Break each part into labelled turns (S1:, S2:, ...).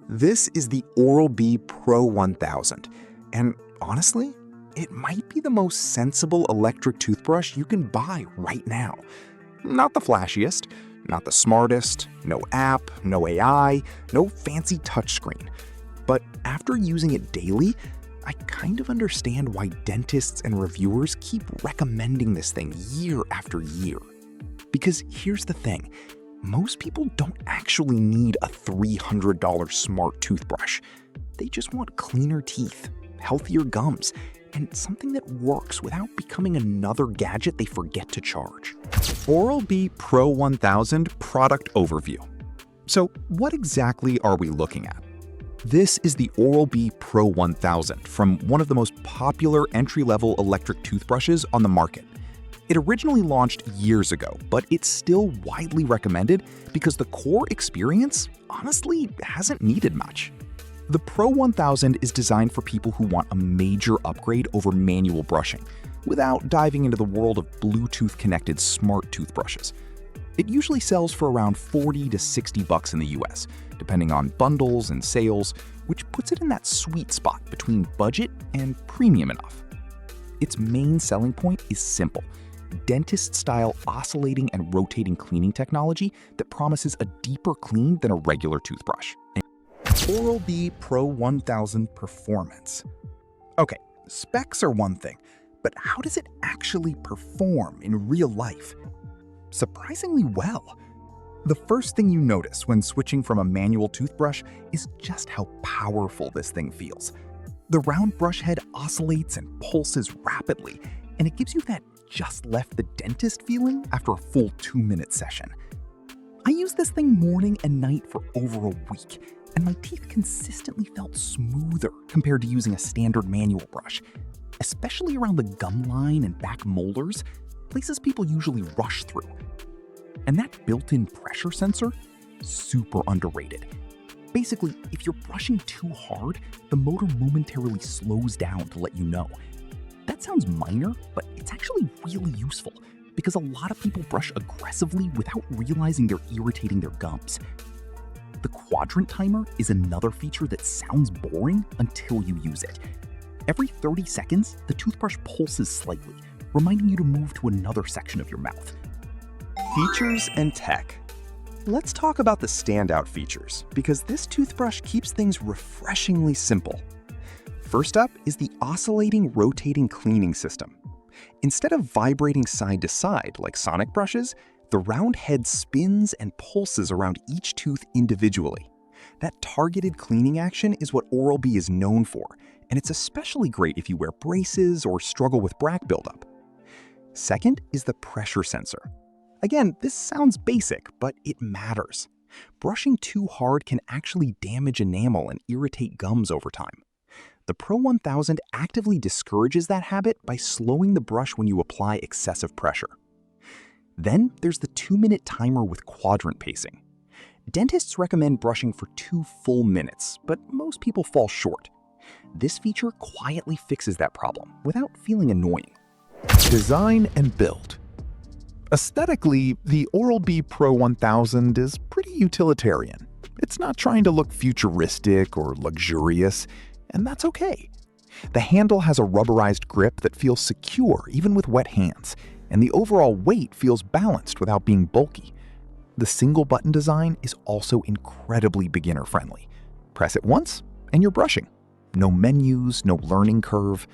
S1: This is the Oral-B Pro 1000, and honestly, it might be the most sensible electric toothbrush you can buy right now. Not the flashiest, not the smartest, no app, no AI, no fancy touchscreen. But after using it daily, I kind of understand why dentists and reviewers keep recommending this thing year after year. Because here's the thing, most people don't actually need a $300 smart toothbrush. They just want cleaner teeth, healthier gums, and something that works without becoming another gadget they forget to charge. Oral-B Pro 1000 product overview. So what exactly are we looking at? This is the Oral-B Pro 1000 from one of the most popular entry-level electric toothbrushes on the market. It originally launched years ago, but it's still widely recommended because the core experience honestly hasn't needed much. The Pro 1000 is designed for people who want a major upgrade over manual brushing, without diving into the world of Bluetooth-connected smart toothbrushes. It usually sells for around $40 to $60 in the US, depending on bundles and sales, which puts it in that sweet spot between budget and premium enough. Its main selling point is simple: dentist-style oscillating and rotating cleaning technology that promises a deeper clean than a regular toothbrush. Oral-B Pro 1000 performance. Okay, specs are one thing, but how does it actually perform in real life? Surprisingly well. The first thing you notice when switching from a manual toothbrush is just how powerful this thing feels. The round brush head oscillates and pulses rapidly, and it gives you that just left the dentist feeling after a full 2-minute session. I used this thing morning and night for over a week, and my teeth consistently felt smoother compared to using a standard manual brush, especially around the gum line and back molars, places people usually rush through. And that built-in pressure sensor? Super underrated. Basically, if you're brushing too hard, the motor momentarily slows down to let you know. That sounds minor, but it's actually really useful because a lot of people brush aggressively without realizing they're irritating their gums. The quadrant timer is another feature that sounds boring until you use it. Every 30 seconds, the toothbrush pulses slightly, reminding you to move to another section of your mouth. Features and tech. Let's talk about the standout features, because this toothbrush keeps things refreshingly simple. First up is the oscillating rotating cleaning system. Instead of vibrating side to side like sonic brushes, the round head spins and pulses around each tooth individually. That targeted cleaning action is what Oral-B is known for, and it's especially great if you wear braces or struggle with brack buildup. Second is the pressure sensor. Again, this sounds basic, but it matters. Brushing too hard can actually damage enamel and irritate gums over time. The Pro 1000 actively discourages that habit by slowing the brush when you apply excessive pressure. Then there's the 2-minute timer with quadrant pacing. Dentists recommend brushing for 2 full minutes, but most people fall short. This feature quietly fixes that problem without feeling annoying. Design and build. Aesthetically, the Oral-B Pro 1000 is pretty utilitarian. It's not trying to look futuristic or luxurious, and that's okay. The handle has a rubberized grip that feels secure even with wet hands, and the overall weight feels balanced without being bulky. The single button design is also incredibly beginner-friendly. Press it once, and you're brushing. No menus, no learning curve.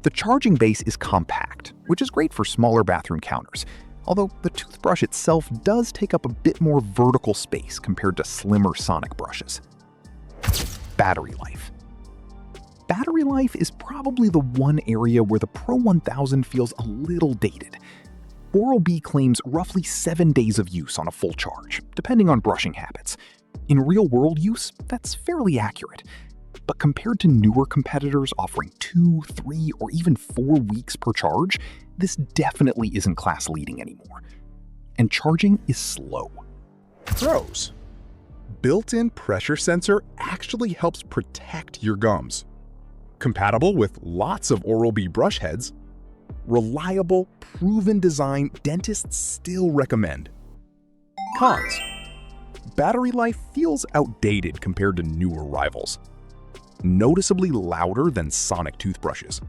S1: The charging base is compact, which is great for smaller bathroom counters, although the toothbrush itself does take up a bit more vertical space compared to slimmer sonic brushes. Battery life. Battery life is probably the one area where the Pro 1000 feels a little dated. Oral-B claims roughly 7 days of use on a full charge, depending on brushing habits. In real-world use, that's fairly accurate. But compared to newer competitors offering 2, 3, or even 4 weeks per charge, this definitely isn't class-leading anymore. And charging is slow.
S2: Pros. Built-in pressure sensor actually helps protect your gums. Compatible with lots of Oral-B brush heads. Reliable, proven design dentists still recommend. Cons. battery life feels outdated compared to newer rivals. Noticeably louder than sonic toothbrushes.